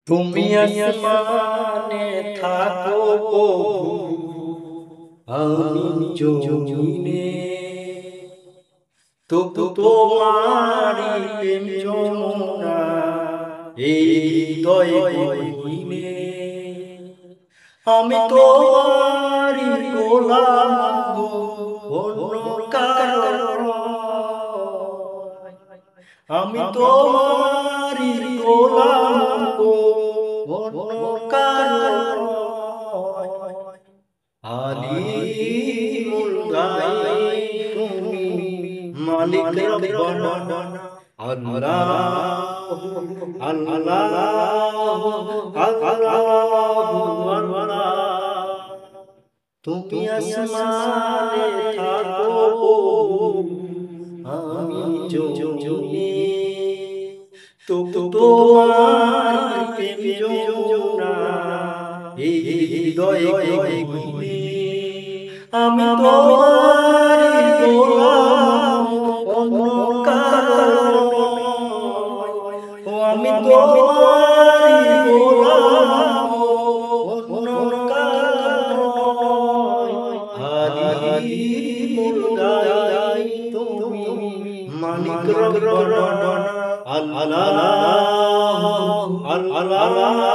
তুমি আসমানে থাকো প্রভু, আমি জমিনে। তবু তোমারি প্রেম যমুনা এই হৃদয়ে গহীনে। আমি তোমারি গোলাম গো, অন্য কারো নয়। আমি তোমারি গোলাম গো, অন্য কারো নয়। আলিমুল গায়ব তুমি, মালিক রব্বানা আল্লাহ আল্লাহ আল্লাহ। তুমি আসমানে থাকো প্রভু, আমি জমিনে। তবু তোমার প্রেম যমুনা এই হৃদয়ে গহীনে। আমি তোমারি গোলাম, অন্য কারো নয়। ও আমি তোমারি গোলাম, অন্য কারো নয়। আলিমুল গায়ব তুমি, মালিক রব্বানা আল্লাহ আল্লাহ আল্লাহ।